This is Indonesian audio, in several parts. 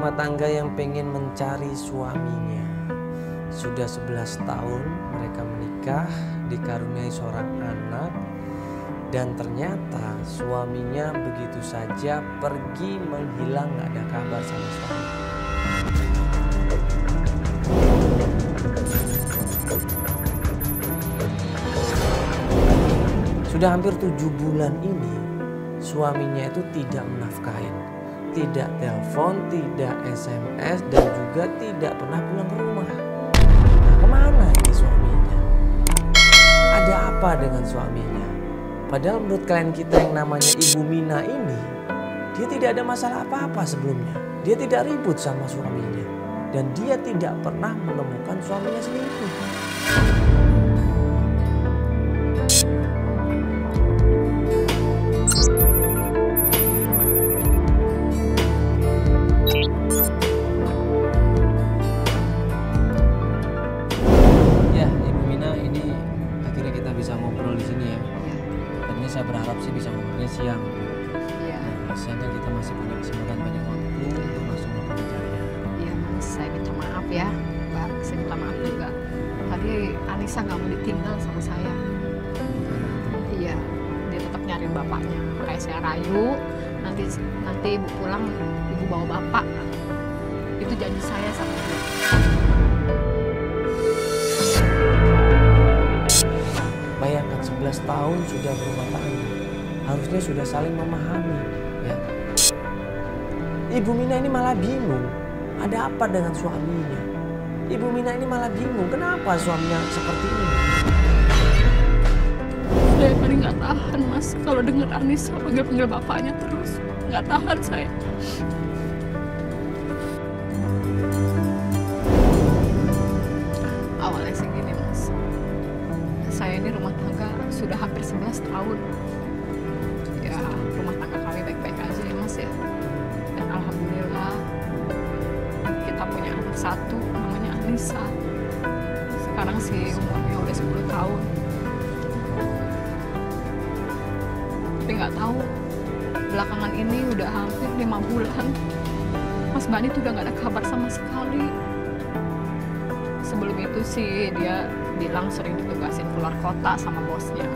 rumah tangga yang pengen mencari suaminya. Sudah 11 tahun mereka menikah, dikaruniai seorang anak, dan ternyata suaminya begitu saja pergi menghilang, gak ada kabar sama sekali. Sudah hampir 7 bulan ini suaminya itu tidak menafkahin, tidak telepon, tidak SMS, dan juga tidak pernah pulang ke rumah. Nah, kemana ini suaminya? Ada apa dengan suaminya? Padahal menurut klien kita yang namanya Ibu Mina ini, dia tidak ada masalah apa-apa sebelumnya. Dia tidak ribut sama suaminya. Dan dia tidak pernah menemukan suaminya selingkuh. Saya berharap sih bisa ngobrolnya siang. Iya. Siang kan kita masih punya kesempatan banyak waktu untuk langsung melakukan pencarian. Iya Mas, saya minta maaf ya Mbak. Saya minta maaf juga. Tadi Anissa nggak mau ditinggal sama saya. Iya, dia tetap nyariin bapaknya. Kayak saya rayu, nanti ibu pulang, ibu bawa bapak. Itu janji saya sama dia. Bayangkan 11 tahun sudah berumah tangga, harusnya sudah saling memahami, ya. Ibu Mina ini malah bingung, ada apa dengan suaminya? Ibu Mina ini malah bingung, kenapa suaminya seperti ini? Saya paling nggak tahan Mas, kalau dengar Anissa panggil bapaknya terus, nggak tahan saya. Awalnya sih gini Mas, saya ini rumah tangga sudah hampir 11 tahun. Ya, rumah tangga kami baik-baik aja ya Mas ya. Dan alhamdulillah kita punya anak satu namanya Anissa. Sekarang sih umurnya udah 10 tahun. Tapi nggak tahu, belakangan ini udah hampir 5 bulan. Mas Bani tuh udah nggak ada kabar sama sekali. Sebelum itu sih dia bilang sering ditugasin keluar kota sama bosnya.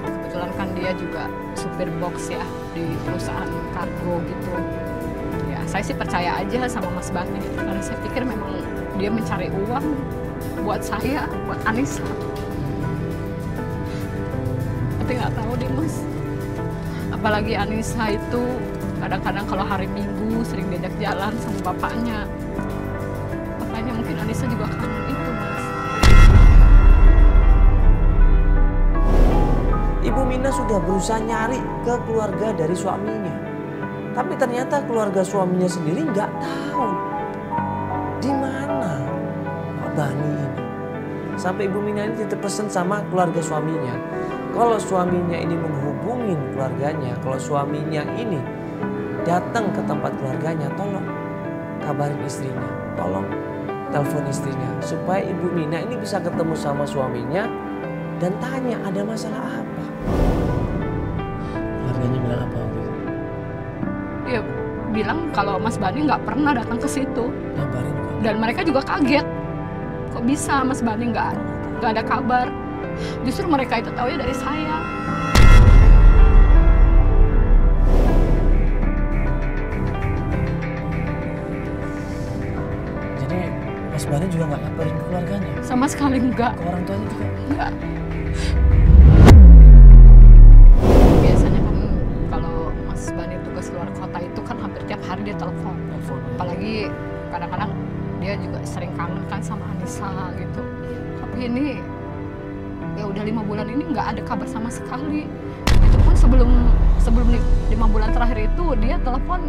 Kebetulan kan dia juga supir box ya di perusahaan kargo gitu. Ya saya sih percaya aja sama Mas Bani karena saya pikir memang dia mencari uang buat saya, buat Anissa. Tapi nggak tahu deh Mas. Apalagi Anissa itu kadang-kadang kalau hari Minggu sering diajak jalan sama bapaknya. Makanya mungkin Anissa juga kangen itu Mas. Ibu Mina sudah berusaha nyari ke keluarga dari suaminya. Tapi ternyata keluarga suaminya sendiri nggak tahu di mana Pak Bani ini. Sampai Ibu Mina ini titip pesan sama keluarga suaminya. Kalau suaminya ini menghubungin keluarganya, kalau suaminya ini datang ke tempat keluarganya, tolong kabarin istrinya, tolong telepon istrinya. Supaya Ibu Mina ini bisa ketemu sama suaminya dan tanya ada masalah apa. Keluarganya bilang apa waktu itu? Dia bilang kalau Mas Bani nggak pernah datang ke situ. Kabarin kok. Dan mereka juga kaget. Kok bisa Mas Bani nggak ada kabar? Justru mereka itu tahu ya dari saya. Jadi Mas Bani juga nggak ngabarin ke keluarganya? Sama sekali enggak. Ke orang tuanya juga? Enggak. Biasanya kan kalau Mas Bani tugas luar kota itu kan hampir tiap hari dia telepon. Apalagi kadang-kadang dia juga sering kangen kan sama Anissa gitu. Tapi ini ya udah 5 bulan ini nggak ada kabar sama sekali. Itu pun sebelum 5 bulan terakhir itu dia telepon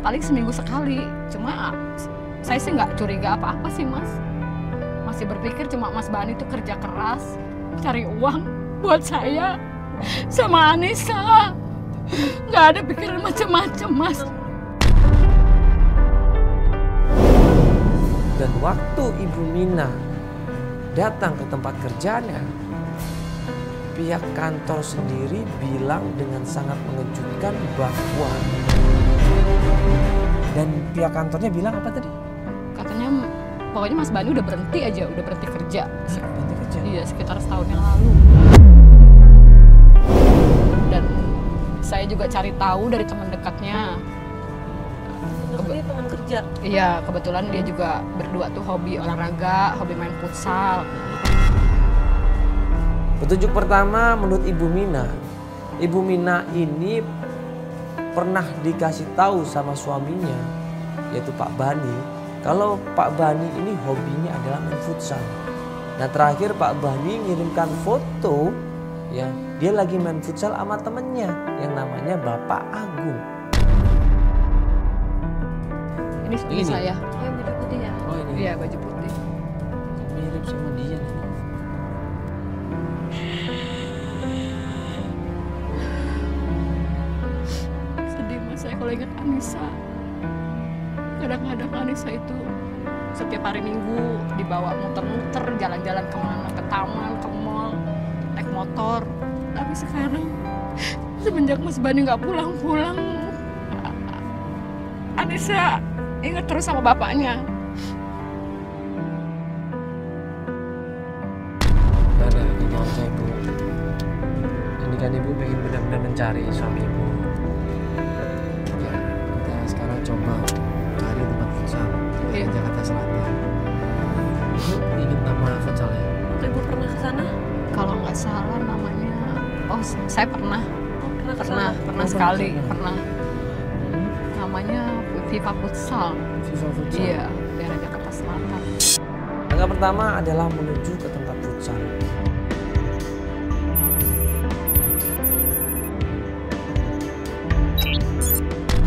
paling seminggu sekali. Cuma saya sih nggak curiga apa-apa sih Mas. Masih berpikir cuma Mas Bani itu kerja keras, cari uang buat saya sama Anissa. Nggak ada pikiran macam-macam Mas. Dan waktu Ibu Mina datang ke tempat kerjanya, pihak kantor sendiri bilang dengan sangat mengejutkan bahwa Dan pihak kantornya bilang apa tadi? Katanya pokoknya Mas Bani udah berhenti aja, udah berhenti kerja. Berhenti kerja. Iya, sekitar setahun yang lalu. Dan saya juga cari tahu dari teman dekatnya. Dia teman kerja. Iya, kebetulan dia juga berdua tuh hobi olahraga, hobi main futsal. Petunjuk pertama menurut Ibu Mina. Ibu Mina ini pernah dikasih tahu sama suaminya, yaitu Pak Bani, kalau Pak Bani ini hobinya adalah main futsal. Nah terakhir Pak Bani ngirimkan foto, ya dia lagi main futsal sama temennya yang namanya Bapak Agung. Ini suami Ini? saya. Oh, yang baju putih ya? Oh ini Iya, baju putih. mirip sama dia nih. Sedih Mas saya kalau ingat Anissa. Kadang-kadang Anissa itu setiap hari Minggu dibawa muter-muter jalan-jalan kemana, ke taman, ke mall, naik motor. Tapi sekarang semenjak Mas Bani nggak pulang-pulang, Anissa ingat terus sama bapaknya. Gak ada, ini usah Ibu. Ini kan Ibu pengen benar-benar mencari suami Ibu. Ya, kita sekarang coba cari tempat futsal di Iya. Jakarta Selatan. Ibu ingat nama futsalnya? Ibu pernah ke sana? Kalau nggak salah namanya, oh saya pernah Oh, pernah ke sana. pernah Oh, sekali, pernah. pernah. Namanya Viva Futsal. FIFA futsal. Iya, daerah Jakarta Selatan. Langkah pertama adalah menuju ke tempat futsal.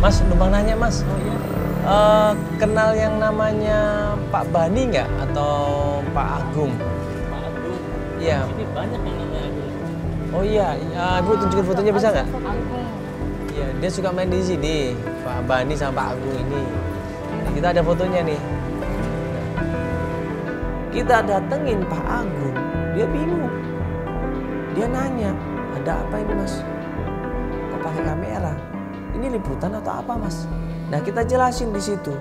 Mas, numpang nanya Mas. Oh iya. Kenal yang namanya Pak Bani nggak atau Pak Agung? Pak Agung. Iya. Ini banyak yang namanya Agung. Oh iya, Ibu tunjukin fotonya bisa nggak? Agung. Iya, dia suka main di sini. Pak Bani sama Pak Agung ini. Nah, kita ada fotonya nih. Kita datengin Pak Agung, dia bingung. Dia nanya, ada apa ini Mas? Kok pakai kamera? Ini liputan atau apa Mas? Nah kita jelasin di situ.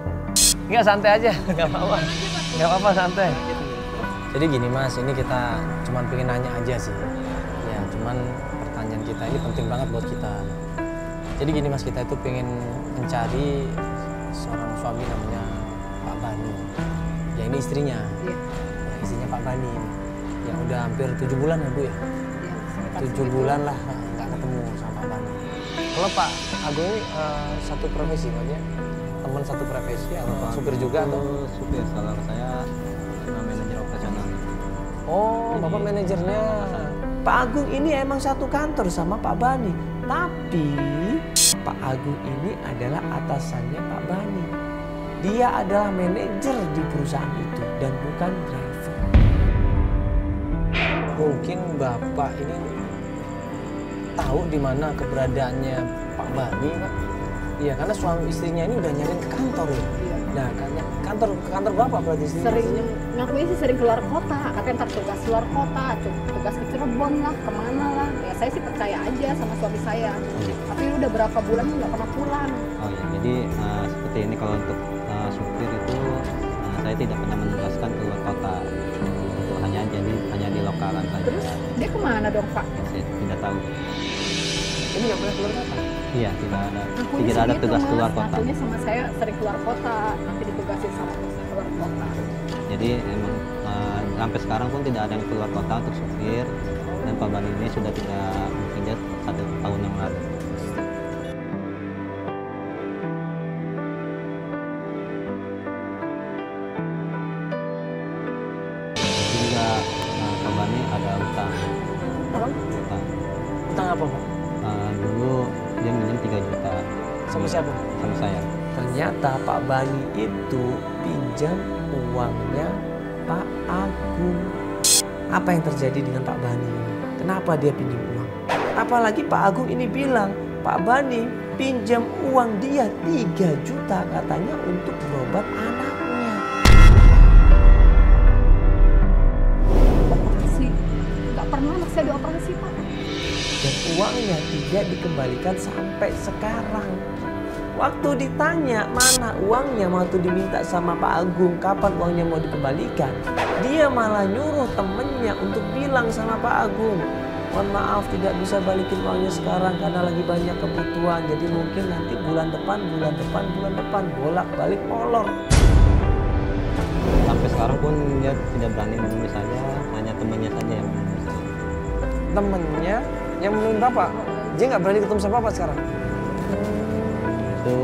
Enggak, santai aja, nggak apa-apa. Nggak apa-apa, santai. Jadi gini Mas, ini kita cuman pengen nanya aja sih. Ya, cuman pertanyaan kita ini penting banget buat kita. Jadi gini Mas, kita itu pengen mencari seorang suami namanya Pak Bani. Ya ini istrinya. Iya. Ya, istrinya Pak Bani. Yang udah hampir 7 bulan ya Bu ya? Iya, sekitar 7 segitu. bulan lah nggak ketemu sama Pak Bani. Kalau Pak Agung ini satu profesi maksudnya? Teman satu profesi atau supir juga atau? Supir, kalau saya manajer operasional. Oh, Bapak manajernya. Pak Agung ini emang satu kantor sama Pak Bani. Tapi Pak Agung ini adalah atasannya Pak Bani. Dia adalah manajer di perusahaan itu dan bukan driver. Mungkin Bapak ini tahu di mana keberadaannya Pak Bani, Pak. Iya, karena suami istrinya ini udah nyariin ke kantor ya. Iya. Nah, ke kantor Bapak berarti istrinya? Sering ngakuin sih sering keluar kota, katanya ntar tugas keluar kota, tugas ke Cirebon lah, kemana lah. Ya saya sih percaya aja sama suami saya. Tapi udah berapa bulan nggak pernah pulang. Oh ya, jadi seperti ini kalau untuk supir itu saya tidak pernah menugaskan keluar kota. Itu hanya di lokalan saja. Terus dia kemana dong Pak? Saya tidak tahu. Ini nggak pernah keluar kota? Iya, Ngakuin tidak ada segitu, tugas Mas. keluar kota. Ngakuinnya sama saya sering keluar kota, nanti ditugasin sama bosnya keluar kota. Jadi emang sampai sekarang pun tidak ada yang keluar kota untuk supir, dan Pak Bani ini sudah tidak bekerja 1 tahun yang lalu. Sehingga Pak Bani ada utang. Utang apa Pak? Dulu dia minjem 3 juta. Sama siapa? Sama saya. Ternyata Pak Bani itu pinjam uangnya Pak Agung. Apa yang terjadi dengan Pak Bani ini? Kenapa dia pinjam uang? Apalagi Pak Agung ini bilang, Pak Bani pinjam uang dia 3 juta katanya untuk berobat anaknya. Operasi, nggak pernah anak saya dioperasi Pak. Dan uangnya tidak dikembalikan sampai sekarang. Waktu ditanya mana uangnya waktu diminta sama Pak Agung kapan uangnya mau dikembalikan, dia malah nyuruh temennya untuk bilang sama Pak Agung, mohon maaf tidak bisa balikin uangnya sekarang karena lagi banyak kebutuhan, jadi mungkin nanti bulan depan bolak-balik molor. Sampai sekarang pun dia tidak berani menemui saya, hanya temannya saja yang menemui saya. Temennya yang menemui Bapak, dia nggak berani ketemu sama Bapak sekarang? Itu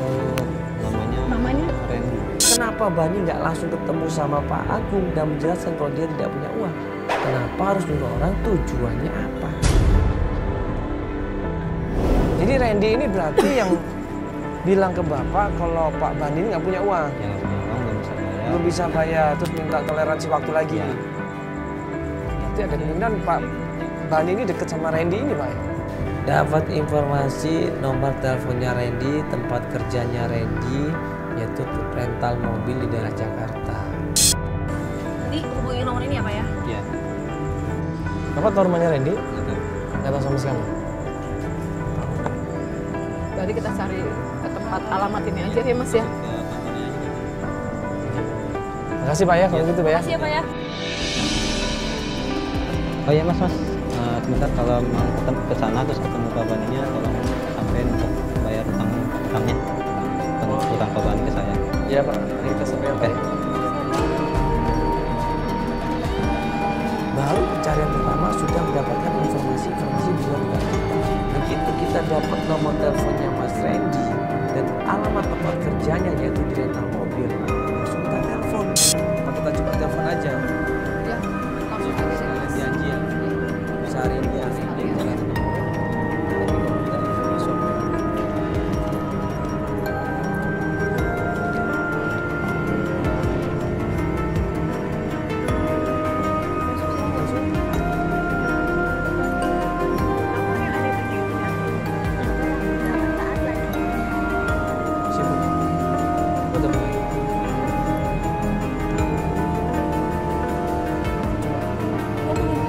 namanya Randy. Kenapa Bani nggak langsung ketemu sama Pak Agung dan menjelaskan kalau dia tidak punya uang? Kenapa harus nyuruh orang, tujuannya apa? Jadi Randy ini berarti yang bilang ke Bapak kalau Pak Bani ini nggak punya uang? Yang nggak punya uang Belum bisa bayar, terus minta toleransi waktu lagi. Ya. Berarti ada kemungkinan Pak Bani ini deket sama Randy ini, Pak ya? Dapat informasi nomor teleponnya Randy, tempat kerjanya Randy, yaitu rental mobil di daerah Jakarta. Nanti hubungin nomor ini ya Pak ya? Iya. Bapak tahu rumahnya Randy? Nggak tahu. Nggak tahu sama sekali. Berarti kita cari ke tempat alamat ini aja ya Mas ya. Makasih Pak ya, kalau gitu Pak ya. Makasih ya Pak ya. Oh iya Mas, sebentar kalau mau ke sana terus ketemu Pak Baninya, tolong sampein untuk bayar utangnya. Utang Pak Bani ke saya. Iya Pak, mari kita sampai Oke. Baru pencarian pertama sudah mendapatkan informasi di luar dugaan kita. Begitu kita dapat nomor teleponnya Mas Randy dan alamat tempat kerjanya yaitu di rental mobil, langsung kita telepon. Apa kita coba telepon aja? Ya, langsung aja deh Mas. Janji ya. Sehari ini ya.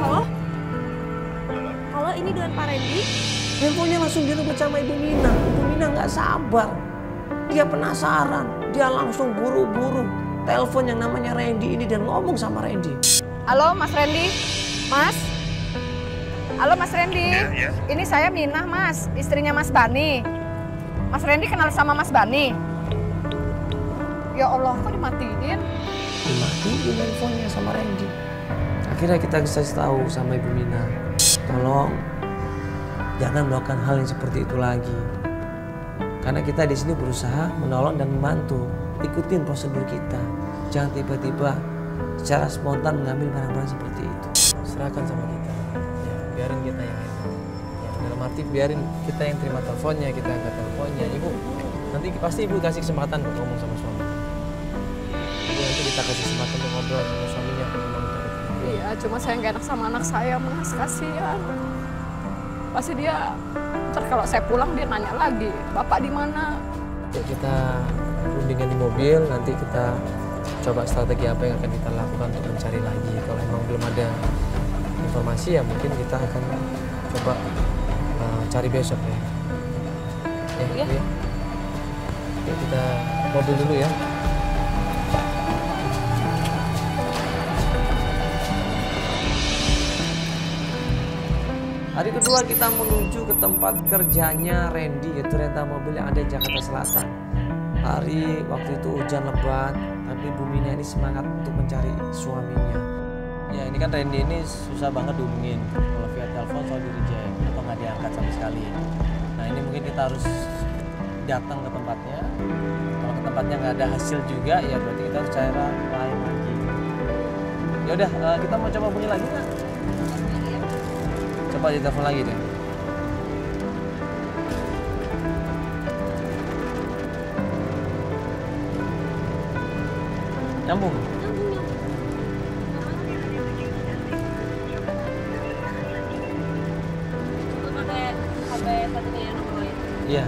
Halo? Halo, ini dengan Pak Randy? Handphonenya langsung direbut sama Ibu Mina. Ibu Mina nggak sabar. Dia penasaran. Dia langsung buru-buru telepon yang namanya Randy ini dan ngomong sama Randy. Halo Mas Randy. Mas? Halo Mas Randy. Ya. Ini saya Minah Mas, istrinya Mas Bani. Mas Randy kenal sama Mas Bani? Ya Allah, kok dimatiin? Dimatiin handphonenya sama Randy. Akhirnya kita kasih tahu sama Ibu Mina, tolong jangan melakukan hal yang seperti itu lagi. Karena kita di sini berusaha menolong dan membantu. Ikutin prosedur kita. Jangan tiba-tiba secara spontan mengambil barang-barang seperti itu. Serahkan sama kita. Ya, biarin kita yang handle. Ya, dalam arti biarin kita yang terima teleponnya, kita angkat teleponnya. Ibu, nanti pasti Ibu kasih kesempatan untuk ngomong sama suami. Ibu nanti kita kasih kesempatan untuk ngobrol sama suaminya. Iya, cuma saya nggak enak sama anak saya Mas, kasihan. Pasti dia, ntar kalau saya pulang dia nanya lagi, Bapak di mana? Ya, kita rundingin di mobil, nanti kita coba strategi apa yang akan kita lakukan untuk mencari lagi. Kalau emang belum ada informasi ya mungkin kita akan coba cari besok ya. Iya. Bu ya. Oke, kita mobil dulu ya. Hari kedua kita menuju ke tempat kerjanya Randy, yaitu rental mobil yang ada di Jakarta Selatan. Hari waktu itu hujan lebat, tapi Bu Mina ini semangat untuk mencari suaminya. Ya ini kan Randy ini susah banget dihubungin. Kalau via telepon selalu di reject atau nggak diangkat sama sekali. Nah ini mungkin kita harus datang ke tempatnya. Kalau ke tempatnya nggak ada hasil juga, ya berarti kita harus cari lain lagi. Ya udah, kita mau coba bunyi lagi nggak? Coba ditelepon lagi deh. Nyambung. Pakai satunya ya nomornya. Iya.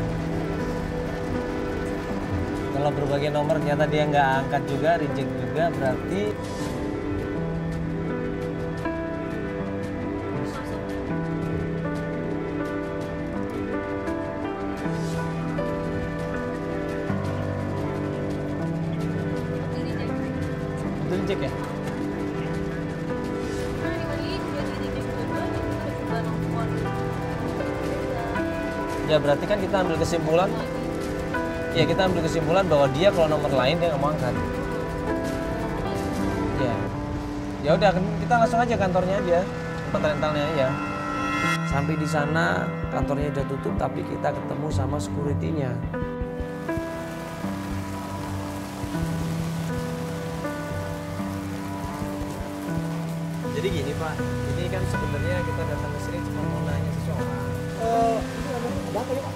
Kalau berbagai nomor ternyata dia nggak angkat juga, reject juga, berarti ojek ya? Ya berarti kan kita ambil kesimpulan. Ya kita ambil kesimpulan bahwa dia kalau nomor lain dia nggak mau angkat. Ya, ya udah kita langsung aja kantornya aja, tempat rentalnya aja. Sampai di sana kantornya udah tutup tapi kita ketemu sama security-nya. Jadi gini Pak, ini kan sebenarnya kita datang ke sini cuma mau nanya seseorang. Ada apa ya Pak?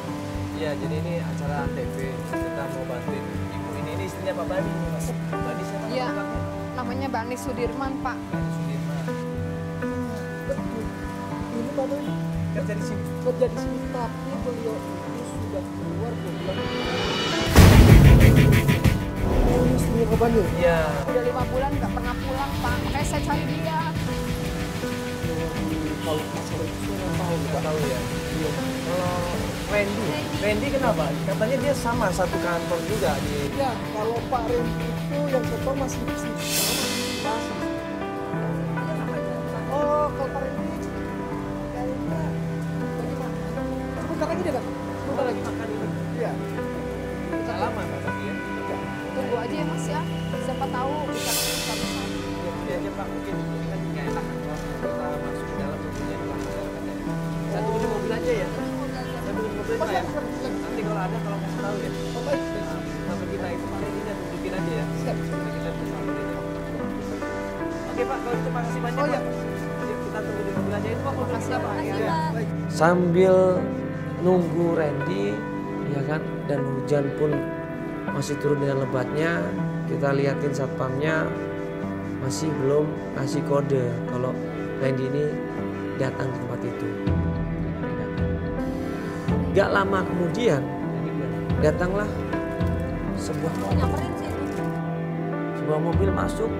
Iya, jadi ini acara ANTV. Kita mau bantuin ibu ini istrinya Pak Bani, Mas. Bani siapa? Iya, namanya? namanya Bani Sudirman, Pak. Bani Sudirman. Ini Pak Bani Kerja di sini. kerja di sini tapi beliau ini sudah keluar 2 bulan. Oh, ini istrinya Pak Bani. Iya. Udah 5 bulan nggak pernah pulang, Pak. Makanya saya cari dia. Kalau masalah itu saya nggak tahu Nggak Pak. tahu ya. Iya. Kalau Randy kenapa? Katanya dia sama satu kantor juga di. Ya, kalau Pak Randy itu yang ketua masih sama. Masih. Oh, kalau Pak Randy kayaknya bagaimana? Sebentar lagi dia datang. Sebentar lagi. Makan ini. Iya. Nggak lama Pak tapi ya. Tunggu aja ya, Mas ya. Siapa tahu bisa bisa. Ya Pak mungkin ini kan nggak enak kalau kita masuk ke dalam tentunya pelanggaran katanya. Saya tunggu di mobil aja ya. Saya tunggu di mobil Pak ya. Nanti kalau ada tolong kasih tahu ya. Oh, baik. Sampai kita itu Pak Randy tunjukin aja ya. Siap. Sampai kita bisa sampai ini. Oke Pak, kalau gitu makasih banyak Oh, iya. Pak. Yuk, kita tunggu di mobil aja itu Pak. Mobil kita Pak. Makasih, Ya. Pak. Baik. Sambil nunggu Randy, ya kan, dan hujan pun masih turun dengan lebatnya, kita liatin satpamnya masih belum kasih kode kalau Randy ini datang ke tempat itu. Gak lama kemudian datanglah sebuah mobil. Nyamperin sih itu. Sebuah mobil masuk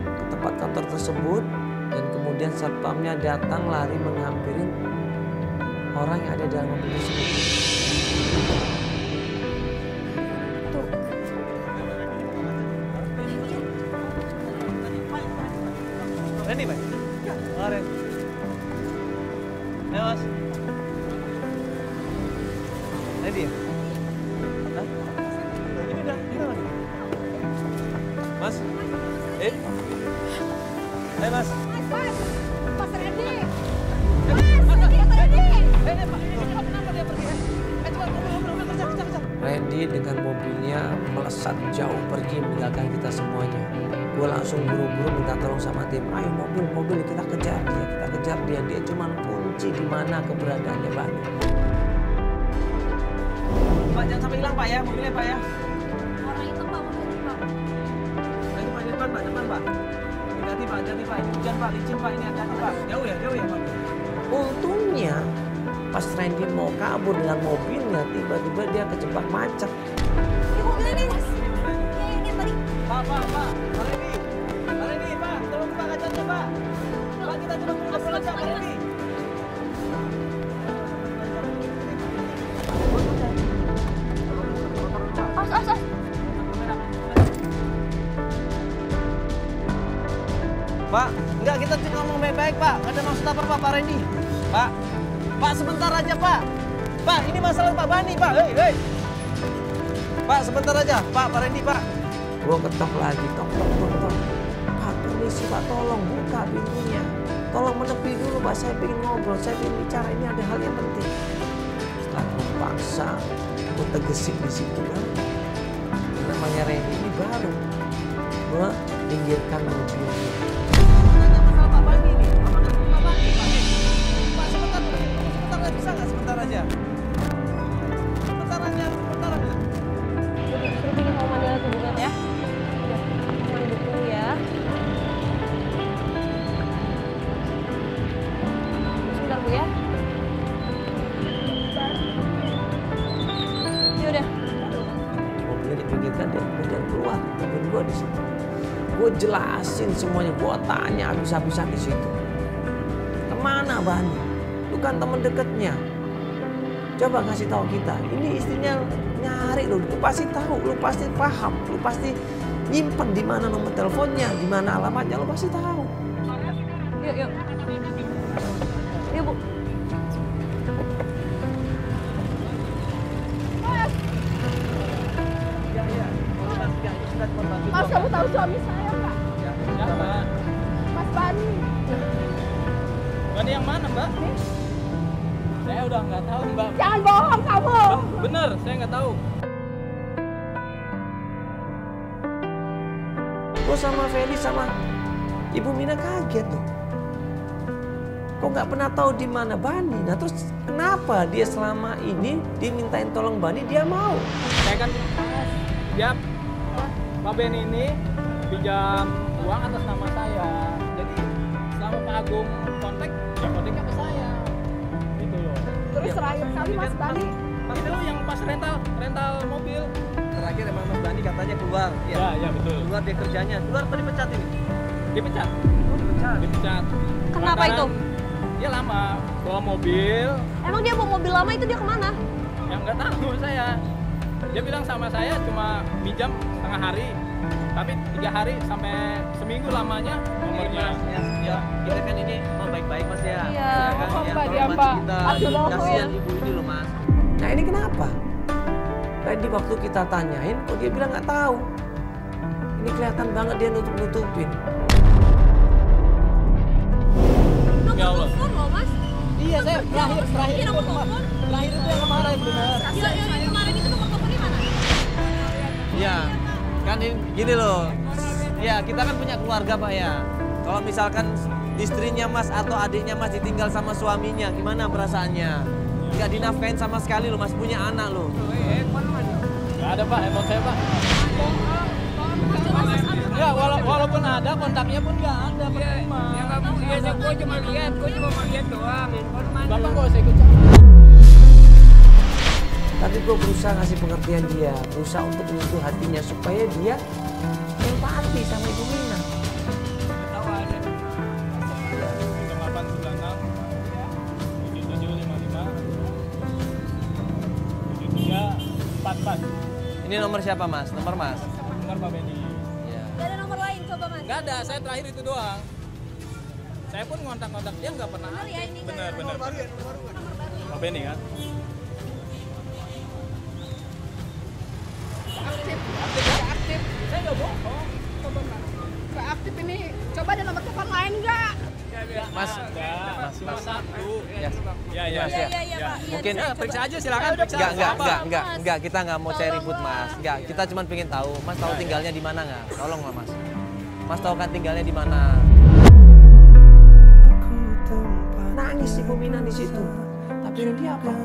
ke tempat kantor tersebut dan kemudian satpamnya datang lari menghampirin orang yang ada dalam mobil tersebut. Randy Pak? Ya. Oh, Randy. Ya Mas. Randy ya? Hah? Ini udah lagi. Mas? Hai Mas. Mas Randy. Randy dengan mobilnya melesat jauh pergi meninggalkan kita semuanya. Gue langsung buru-buru minta tolong sama tim. Ayo mobil kita kejar dia. Dia cuma kunci di mana keberadaannya Bani. Pak jangan sampai hilang Pak ya, mobilnya Pak ya. Orang itu Pak, mobil Pak. Ini Pak depan Pak, Pak. Hati-hati Pak, ini hujan Pak, licin Pak, ini hati-hati Pak. Jauh ya Pak. Untungnya pas Randy mau kabur dengan mobilnya, tiba-tiba dia kejebak macet. Ini mobilnya nih, Mas. Ini tadi. Pak, Randy, Pak, tolong buka kacanya Pak. Pak kita coba buka kaca Pak Randy. As. Pak, enggak kita cuma ngomong baik-baik Pak. Nggak ada maksud apa Pak Randy. Pak sebentar aja Pak. Pak ini masalah Pak Bani Pak. Hei. Pak sebentar aja Pak Randy Pak. Gue ketok lagi, tok. Pak permisi Pak, tolong buka pintunya. Tolong menepi dulu Pak, saya ingin ngobrol, saya ingin bicara, ini ada hal yang penting. Setelah gue paksa, gue tegesin di situ kan. Namanya Randy ini baru menginggirkan mobilnya. Masalah Pak Bani nih. Pak Bani Pak. Pak sebentar bisa nggak sebentar aja? Sebentar aja. Terus ini mau mandala hubungan ya. Mandi dulu ya. Sebentar Bu ya. Ya udah. Mobilnya dipinggirkan dan kemudian keluar temen gue di situ. Gue jelasin semuanya, gue tanya habis-habisan di situ. Kemana Bani? Lu kan temen deketnya. Coba kasih tahu kita. Ini istrinya nyari lu pasti tahu, lu pasti paham, lu pasti nyimpen di mana nomor teleponnya, di mana alamatnya, lo pasti tahu. Yuk, yuk. Yuk, Bu. Mas, kamu tahu suami saya nggak? Siapa? Mas Bani. Bani yang mana, Mbak? Saya udah nggak tahu, Mbak. Jangan bohong kamu. Bener, saya nggak tahu. Gue sama Feli sama Ibu Mina kaget loh. Kok nggak pernah tahu di mana Bani? Nah terus kenapa dia selama ini dimintain tolong Bani dia mau? Saya kan dia Pak Ben ini pinjam uang atas nama saya. Jadi selama Pak Agung kontak, ya kontaknya ke saya. Gitu loh. Terus terakhir kali Mas Bani. Itu yang pas rental mobil. Terakhir emang Mas Bani katanya keluar. Ya betul. Keluar dia kerjanya. Keluar apa dipecat ini? Dipecat. Dipecat. Kenapa itu? Dia lama bawa mobil. Emang dia bawa mobil lama itu dia kemana? Yang nggak tahu saya. Dia bilang sama saya cuma minjam setengah hari, tapi 3 hari sampai seminggu lamanya nomornya. Ya, kita kan ini mau baik-baik Mas ya. Iya. kan? Mohon, Ya, Mbak, tolong dia, bantu Mbak. kita. Aduh, mohon. Kasihan ibu ini loh Mas. Nah ini kenapa? Tadi waktu kita tanyain kok dia bilang nggak tahu. Ini kelihatan banget dia nutup-nutupin. Nomor telepon loh, Mas. Iya, saya terakhir Ini nomor telepon. terakhir itu yang kemarin benar. Gila, yang kemarin itu nomor teleponnya mana? Iya, kan gini loh. Ya, kita kan punya keluarga Pak ya. Kalau misalkan istrinya Mas atau adiknya Mas ditinggal sama suaminya, gimana perasaannya? Nggak dinafkain sama sekali loh, Mas punya anak loh. Nggak ada Pak, handphone saya Pak. Ya, walaupun ada kontaknya pun nggak ada percuma. Ya nggak mungkin, gue cuma lihat doang. Bapak kok saya ikut campur? Tapi gue berusaha ngasih pengertian dia, berusaha untuk menyentuh hatinya supaya dia empati sama Ibu Mina. Tahu ada. 0896 7755 7344. Ini nomor siapa Mas? Nomor Mas? Benar Pak Benny. Iya. Gak ada nomor lain, coba Mas. Nggak ada, saya terakhir itu doang. Saya pun ngontak-ngontak dia nggak pernah Bener ya, aktif. ini Bener. nomor baru ya? Pak Benny kan? Aktif. Saya nggak bohong. Nggak aktif ini. Coba ada nomor telepon lain nggak? Mas, Cuma Mas. satu. Ya. Ya. Mas, Iya, iya, iya, Pak. Iya, Mungkin- saya coba. Periksa aja silakan. Periksa. Enggak, kita nggak mau cari ribut Mas. Enggak, kita cuma pengen tahu, Mas tahu tinggalnya di mana nggak? Tolonglah Mas. Mas tahu kan tinggalnya di mana? Nangis Ibu Mina di situ. Tapi dia apa?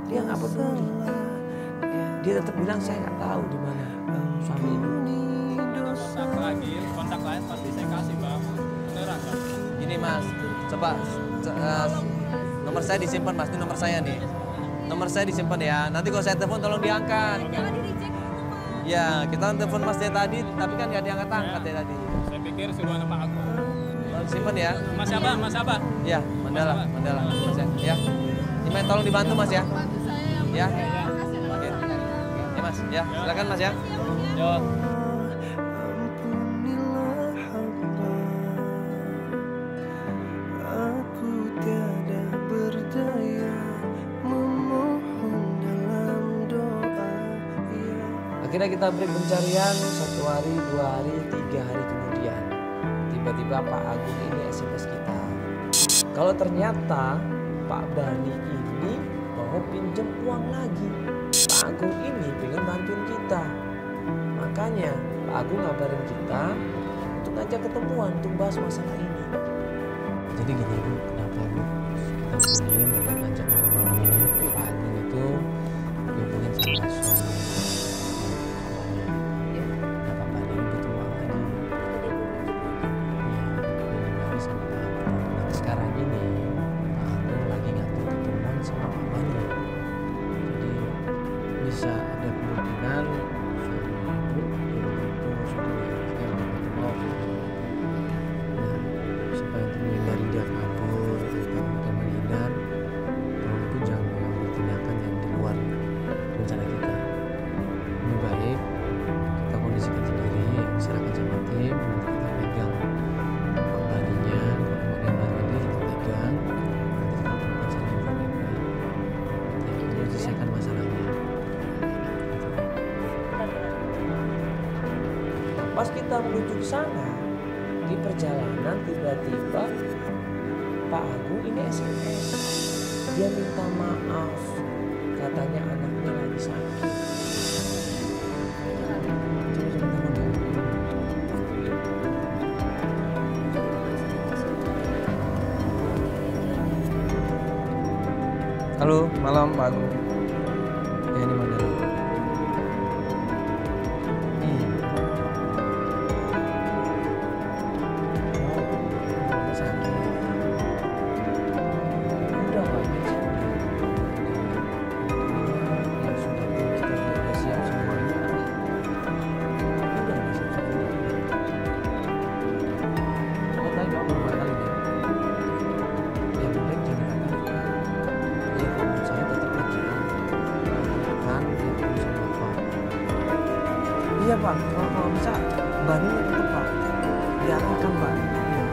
Dia nggak peduli. Dia tetap bilang saya nggak tahu di mana suami ibu. Kontak lain pasti saya kasih Bang. Beneran Bang. Gini Mas, coba nomor saya disimpan Mas, ini nomor saya nih. Nomor saya disimpan ya. Nanti kalau saya telepon tolong diangkat. Jangan di-reject dulu, Pak. Ya, kita telepon Mas dari tadi, tapi kan nggak diangkat-angkat ya tadi. Saya pikir suruhan Pak Agung. Tolong disimpan ya. Mas Abah. Ya, Mandala. Mas ya. Ini tolong dibantu Mas ya. Ya. Oke. Ya Mas, ya. Silakan Mas ya. Yo. Akhirnya kita break pencarian 1 hari, 2 hari, 3 hari kemudian. Tiba-tiba Pak Agung ini SMS kita. Kalau ternyata Pak Bani ini mau pinjam uang lagi. Pak Agung ini pengen bantuin kita. Makanya Pak Agung ngabarin kita untuk ngajak ketemuan untuk bahas masalah ini. Jadi gini Bu, kenapa Bu? Kita hubungin untuk ngajak malam-malam ini. Pak Agung itu dihubungin sama suami. Kenapa Pak Bani butuh uang lagi? Iya, sama Pak Agung. Nah sekarang ini Pak Agung lagi ngatur ketemuan sama Pak Bani. Jadi bisa ada kemungkinan suami ibu itu sudah mau supaya untuk menghindari dia kabur atau untuk menghindar, tolong ibu jangan mengambil tindakan yang di luar rencana kita. Lebih baik kita kondisikan sendiri kita menuju ke sana, di perjalanan tiba-tiba Pak Agung ini SMS. Dia minta maaf, katanya anaknya lagi sakit. Halo, malam Pak Agung. Ya, ini Mandala. Iya. Oh, sakit. Udah Pak, ya sudah, kita udah siap semuanya. Udah siap semuanya. Oh, tadi Pak berapa kali nih? Ya boleh jangan kata. Ya kalau saya tetap aja. Kan dia urusan Bapak. Iya Pak, kalau bisa Bani tetap Pak. Diarahkan Pak. Iya.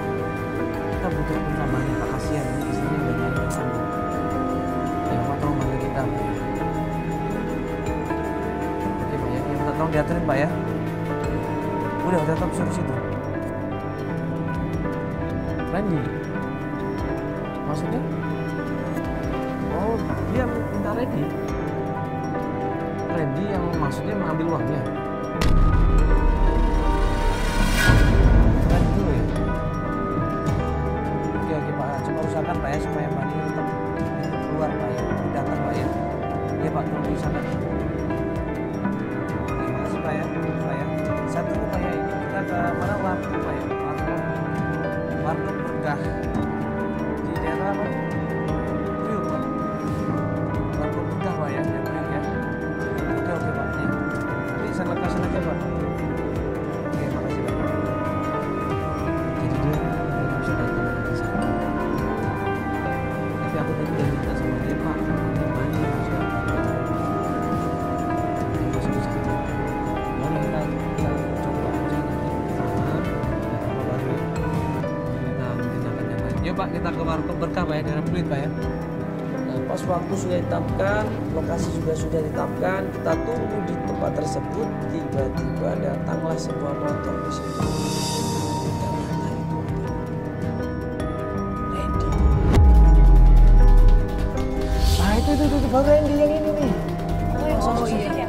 Kita butuh putra Bani Pak, kasihan istrinya udah nyari sana. Ya Bapak tolong bantu kita. Oke Pak ya, minta tolong diaturin Pak ya. Udah tetap suruh situ. Randy, maksudnya? Oh, dia minta Randy yang maksudnya mengambil uangnya. Randy dulu ya? Oke Pak, coba usahakan Pak ya supaya Pak ini tetap keluar Pak ya, datang Pak ya. Iya Pak, tolong usahakan. Terima kasih Pak ya, Satu Pak ya, ini kita ke mana warung Pak ya? Warung Berkah di daerah apa? Priuk Pak. Warung Berkah Pak ya, di Priuk ya. Oke Pak, ya. Nanti saya lepasin aja Pak. Oke, makasih Pak. Jadi dia bisa datang ke sana. Tapi aku tadi udah minta sama dia Pak, ini Bani yang harus datang. Dia masih bisa aja. Mari kita coba aja nanti ke sana, kita apa Bani. Kita tindakan yang lain. Yuk Pak, kita ke warung Berkah Pak ya, daerah Pluit Pak ya. Nah, pas waktu sudah ditetapkan, lokasi juga sudah ditetapkan, kita tunggu di tempat tersebut, tiba-tiba datanglah sebuah motor di situ. Ternyata itu Randy. Nah itu baru Randy yang ini nih. Oh iya.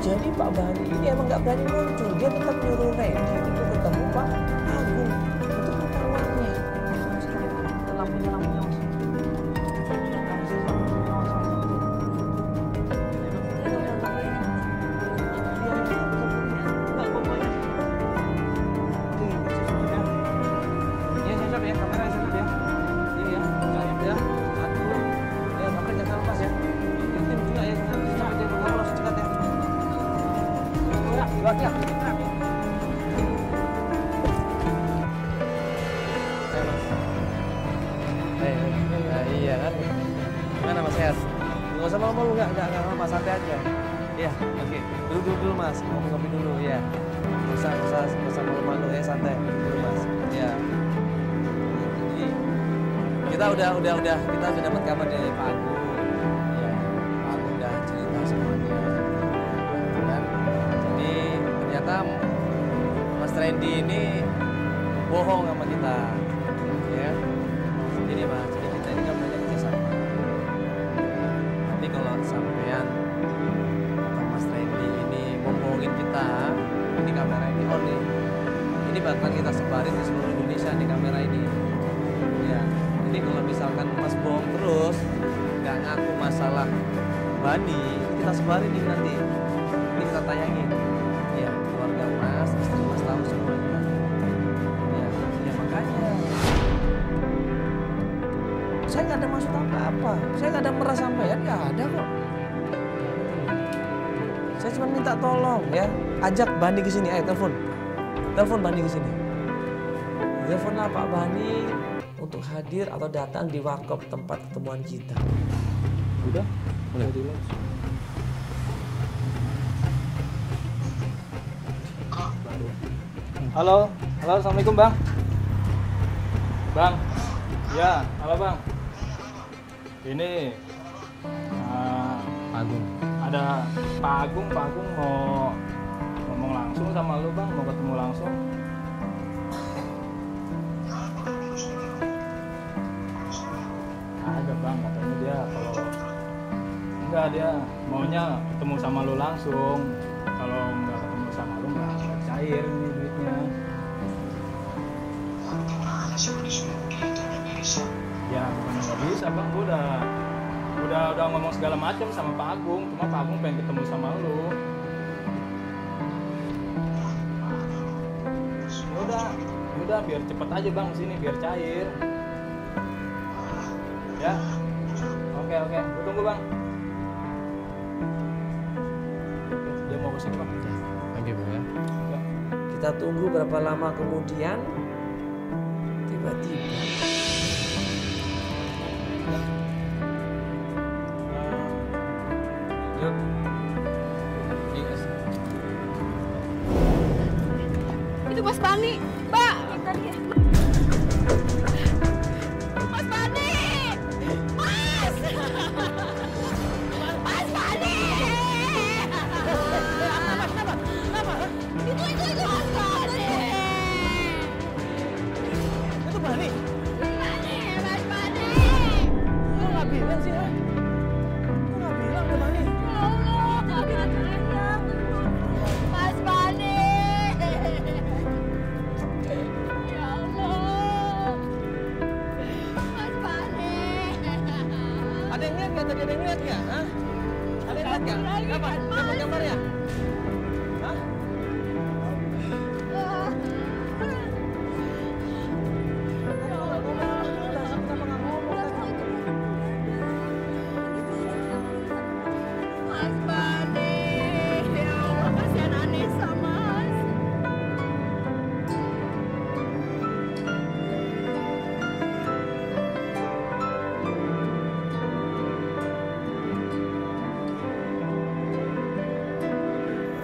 Jadi Pak Bani ini emang nggak berani muncul, dia tetap nyuruh Randy untuk ketemu Pak Agung untuk minta uangnya. Iya kan? Gimana Mas sehat? Nggak usah malu-malu, nggak lama, santai aja. Iya, oke. Dulu Mas, ngopi-ngopi dulu ya. Nggak usah malu-malu ya, santai dulu Mas. Ya. Jadi kita udah dapat kabar dari Pak Agung. Ya, Pak Agung udah cerita semuanya. Kan? Jadi ternyata Mas Randy ini bohong sama kita. Ya. Jadi Mas, kita ini kan banyak kerjasama. Tapi kalau sampean atau Mas Randy ini membohongin kita, ini kamera ini on nih. Ini bakalan kita sebarin di seluruh Indonesia nih kamera ini. Ya, jadi kalau misalkan Mas bohong terus, nggak ngaku masalah Bani, kita sebarin nih nanti. Ini kita tayangin. Ya, keluarga Mas, istri Mas tahu semuanya. Ya makanya. Saya nggak ada maksud apa-apa. Saya nggak ada merasa sampean, nggak ada kok. Saya cuma minta tolong ya, ajak Bani ke sini. Ayo telepon Bani ke sini. Teleponlah Pak Bani untuk hadir atau datang di warkop tempat ketemuan kita. Udah? Boleh. Halo, assalamualaikum Bang. Bang, ya, halo Bang. Ini Agung. ada Pak Agung mau ngomong langsung sama lu bang, mau ketemu langsung. Ada bang, katanya dia kalau enggak, dia maunya ketemu sama lu langsung. Kalau nggak ketemu sama lu nggak cair ini duitnya. Ya bukan nggak bisa bang, gua udah ngomong segala macam sama Pak Agung, cuma Pak Agung pengen ketemu sama lu. Udah biar cepet aja bang sini biar cair. Ya, oke, gue tunggu bang. Dia mau kesini bang. Oke bang ya. Kita tunggu berapa lama kemudian tiba-tiba Itu Mas Bani, Mbak. Mas Bani, Mas, Mas Bani. Kenapa? Itu Mas Bani. itu Bani. Mas Bani. Kok nggak bilang sih? Kok nggak bilang ke Bani? Ya Allah, Mas Bani. Ya Allah, Mas Bani. Ada yang lihat nggak? Tadi ada yang lihat nggak? Hah? Ada yang lihat nggak? Apa? Dapat gambarnya? Hah? Mas Bani, ya Allah, kasihan Anissa, Mas.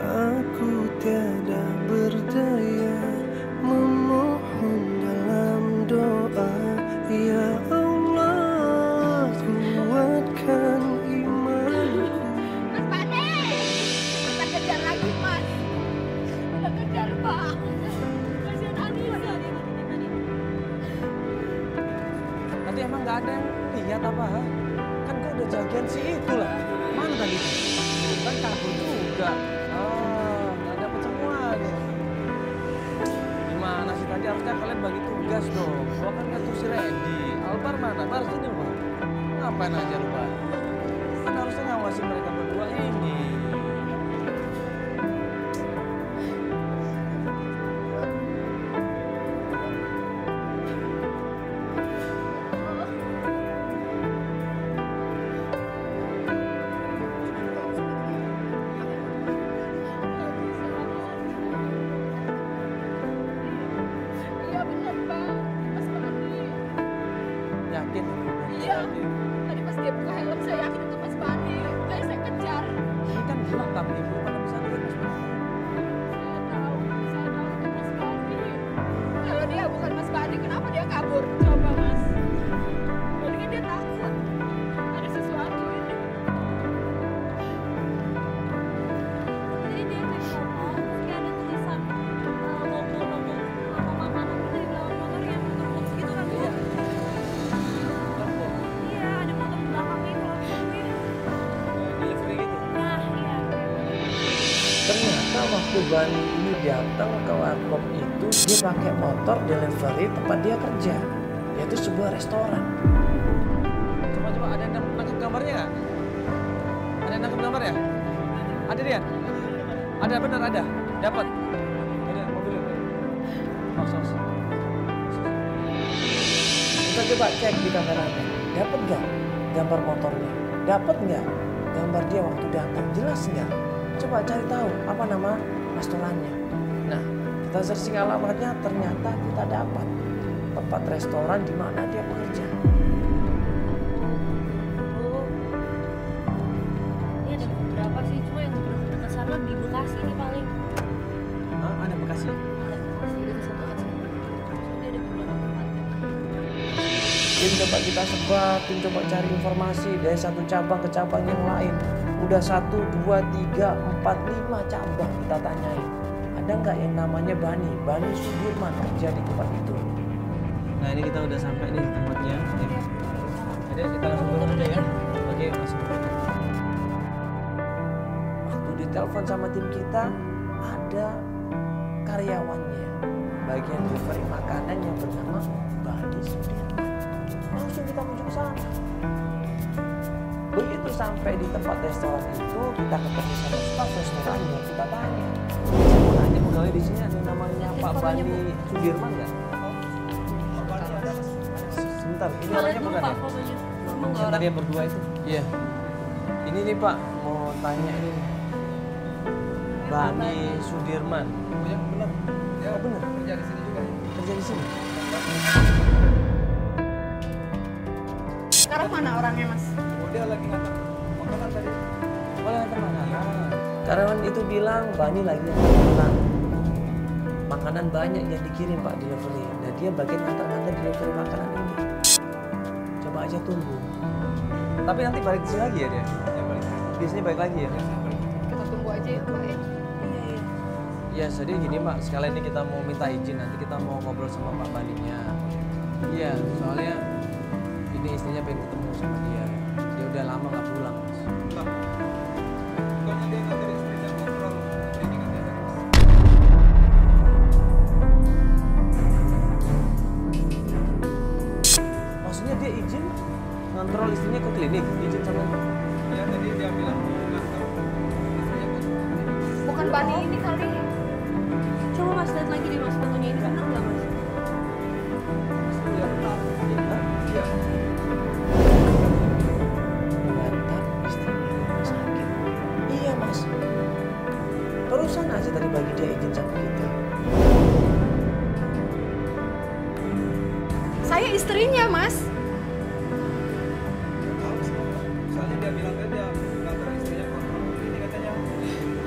Aku tiada berdaya memohon dalam doa. Ya Allah, kuatkan imanku. Mas Bani, kita kejar lagi, Mas. Kita kejar, Pak. Kasihan Anissa. Tadi emang nggak ada yang lihat apa? Ha? Kan kau udah jagain si itu lah. Mana tadi? Kan kabur juga. Oh, nggak dapet semuanya. Gimana sih tadi harusnya kalian bagi tugas dong. Gua kan ngatur si Randy. Albar mana? Bar sini lu. Ngapain aja lu, Bar? Kan harusnya ngawasin mereka berdua ini. Iya benar, Bang. Mas Bani. Yakin? Iya. Tadi pas dia buka helm, saya yakin itu Mas Bani. Kayak saya kejar. Ini kan gelap kami, belum pada bisa lihat. Saya tahu itu Mas Bani. Kalau dia bukan Mas Bani, kenapa dia kabur? Coba, Mas. Mendingan dia takut. Ada sesuatu ini. Jadi dia naik motor, kayak ada tulisan logo makanan gitu di belakang motor yang motor box gitu kan Bu? Iya, ada motor di belakangnya kalau misalnya. Delivery gitu. Nah, iya. Ternyata waktu Bani ini datang ke warkop itu dia pakai motor delivery tempat dia kerja, yaitu sebuah restoran. Coba ada yang nangkep gambarnya nggak? Ada yang nangkep gambarnya? Ada lihat? Ada benar ada. Dapat. Ada mobilnya. Sos. Kita coba cek di kameranya. Dapat nggak gambar motornya? Dapat nggak gambar dia waktu datang? Jelas nggak? Coba cari tahu apa nama restorannya. Nah, kita searching alamatnya, ternyata kita dapat tempat restoran di mana dia bekerja. Oh. Ini ada beberapa sih, cuma yang dekat sana di Bekasi nih paling. Hah, ada Bekasi? Ada Bekasi, ada satu aja. Soalnya ada beberapa tempat. Tim coba kita sebar, tim coba cari informasi dari satu cabang ke cabang yang lain. Udah 1, 2, 3, 4, 5 cabang kita tanyain. ada nggak yang namanya Bani Sudirman kerja di tempat itu? Nah ini kita udah sampai nih di tempatnya. Jadi kita langsung turun aja ya. Oke, langsung. Waktu ditelepon sama tim kita, ada karyawannya bagian delivery makanan yang bernama Bani Sudirman. Langsung kita menuju ke sana. Begitu sampai di tempat restoran itu, kita ketemu sama staf restorannya. Kita tanya, mau nanya pegawai di sini ada namanya Pak Bani Sudirman nggak? Sebentar, ini orangnya bukan ya? Yang tadi yang berdua itu. Iya. Ini nih Pak, mau tanya ini. Bani Sudirman. Oh ya benar. Ya benar. Kerja di sini juga. Kerja di sini. Sekarang mana orangnya mas? Oh dia lagi ngantar makanan tadi. Boleh ngantar makanan. Karyawan itu bilang Bani lagi ngantar makanan. Makanan banyak yang dikirim Pak delivery. Dan dia bagian ngantar-ngantar delivery makanan ini. Coba aja tunggu. Tapi nanti balik ke sini lagi ya dia? Ya balik. Biasanya balik lagi ya? Kita tunggu aja ya Pak ya. Iya, jadi gini Pak, sekalian ini kita mau minta izin, nanti kita mau ngobrol sama Pak Baninya. Iya, soalnya ini istrinya pengen ketemu sama dia. Dia udah lama nggak pulang, Mas. Bukannya dia nggak dari istrinya ngobrol, ini kan dia dari Mas. Maksudnya dia izin ngontrol istrinya ke klinik, izin sama. Iya, tadi dia bilang mau ngantar istrinya ke klinik. Bukan Bani ini kali. Coba mas lihat lagi deh mas fotonya ini benar nggak mas? Iya, benar. Iya. Mengantar istrinya ke rumah sakit. Iya Mas. Barusan aja tadi bagi dia izin sama kita. Saya istrinya mas. Soalnya dia bilang kan dia ngantar istrinya kontrol ini katanya.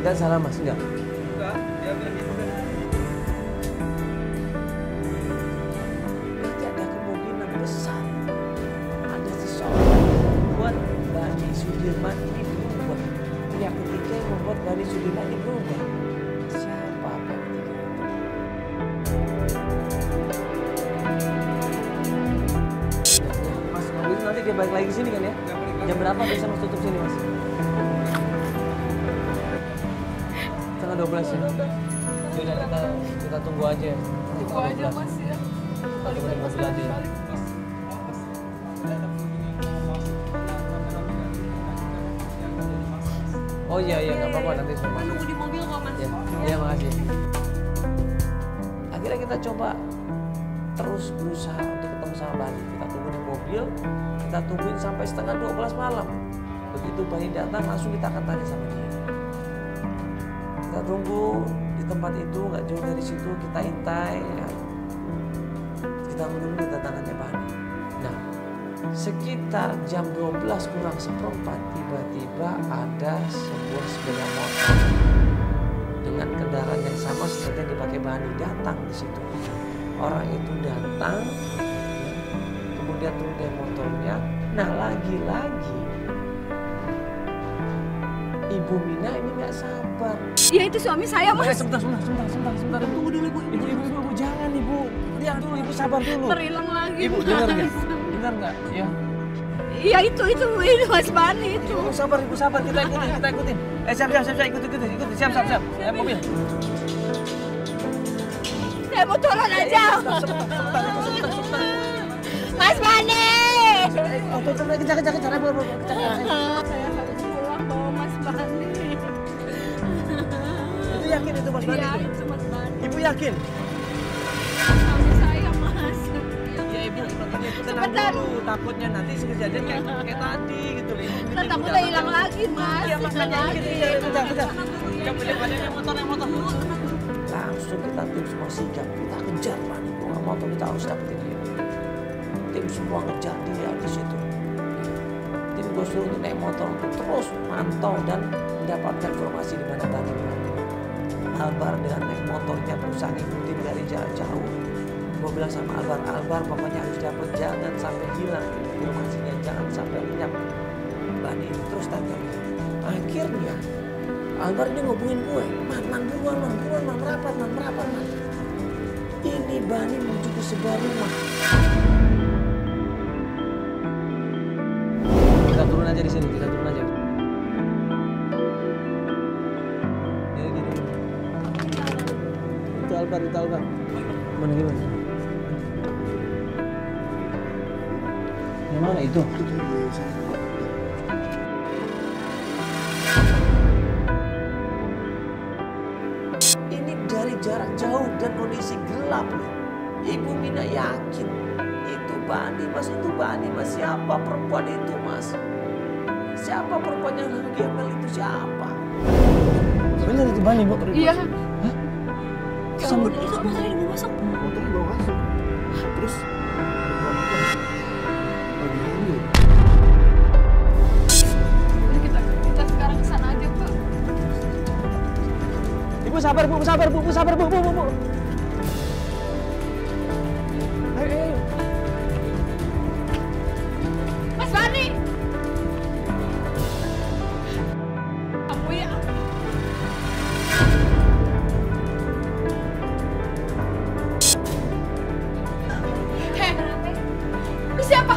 Enggak salah Mas, enggak. Enggak, dia bilang gitu kan. Berarti ada kemungkinan besar ada seseorang yang membuat Bani Sudirman ini berubah. Pihak ketiga yang membuat Bani Sudirman ini berubah. Siapa pihak ketiga itu? Mas, mobil nanti dia balik lagi ke sini kan ya? Jam berapa bisa Mas tutup sini Mas? Setengah 12 ya? Sudah kita tunggu aja. Tunggu aja mas ya. Kita boleh mobil aja ya. Oh iya nggak apa-apa nanti semua. Nunggu di mobil kok mas. Iya makasih. Akhirnya kita coba terus berusaha untuk ketemu sama Bani. Kita tunggu di mobil, kita tungguin sampai setengah 12 malam. Begitu Bani datang langsung kita akan tanya sama dia. Kita tunggu di tempat itu, nggak jauh dari situ, kita intai ya. Kita menunggu kedatangannya Bani. Nah, sekitar jam 12 kurang seperempat tiba-tiba ada sebuah sepeda motor dengan kendaraan yang sama seperti yang dipakai Bani datang di situ. Orang itu datang, kemudian turun dari motornya. Nah lagi-lagi Ibu Mina ini nggak sabar. Iya itu suami saya mas. Sebentar. Tunggu dulu Ibu. Ibu jangan Ibu. Lihat dulu Ibu, sabar dulu. Terhilang lagi Ibu mas. dengar nggak? Ya. Iya itu mas Bani itu. Ibu sabar kita ikutin. Siap ikut siap. Mobil. Saya mau turun aja. Sebentar. Mas Bani. Kejar. Saya harus pulang bawa Mas Bani. Itu yakin itu Mas Bani? Iya itu Mas Bani. Ibu yakin? Suami saya mas. Ya Ibu, makanya Ibu tenang Sebentar. dulu. Takutnya nanti kejadian kayak tadi gitu loh. Kan takutnya hilang lagi mas. Iya Mas, Hilang lagi. kejar. Yang motor. Langsung kita tim semua sigap, kita kejar Bani. Nggak motor kita harus dapetin dia. Tim semua ngejar dia di situ. Tim gue suruh untuk naik motor untuk terus mantau dan mendapatkan informasi di mana Bani berada. Albar dengan naik motornya berusaha ngikutin dari jarak jauh. Gue bilang sama Albar pokoknya harus dapat, jangan sampai hilang informasinya, jangan sampai lenyap. Bani itu terus tanya. Akhirnya Albar dia ngobongin gue. Man, buruan, merapat, man. Ini Bani menuju ke sebuah rumah. Kita turun aja di sini, kita turun aja. Gini. Itu Albar. Mana gimana? Yang mana itu? Ini dari jarak jauh dan kondisi gelap loh. Ibu Mina yakin itu Bani mas. Siapa perempuan itu mas? Siapa perempuan yang lagi gembel itu siapa? Bener itu Bani, Bu. Iya. Hah? Kamu itu motor yang dibawa masuk. Motor dibawa masuk. Terus Kita sekarang kesana aja, Pak. Ibu sabar, Bu. Ayo. Mas Bani! Kamu ya? Heh, lu siapa?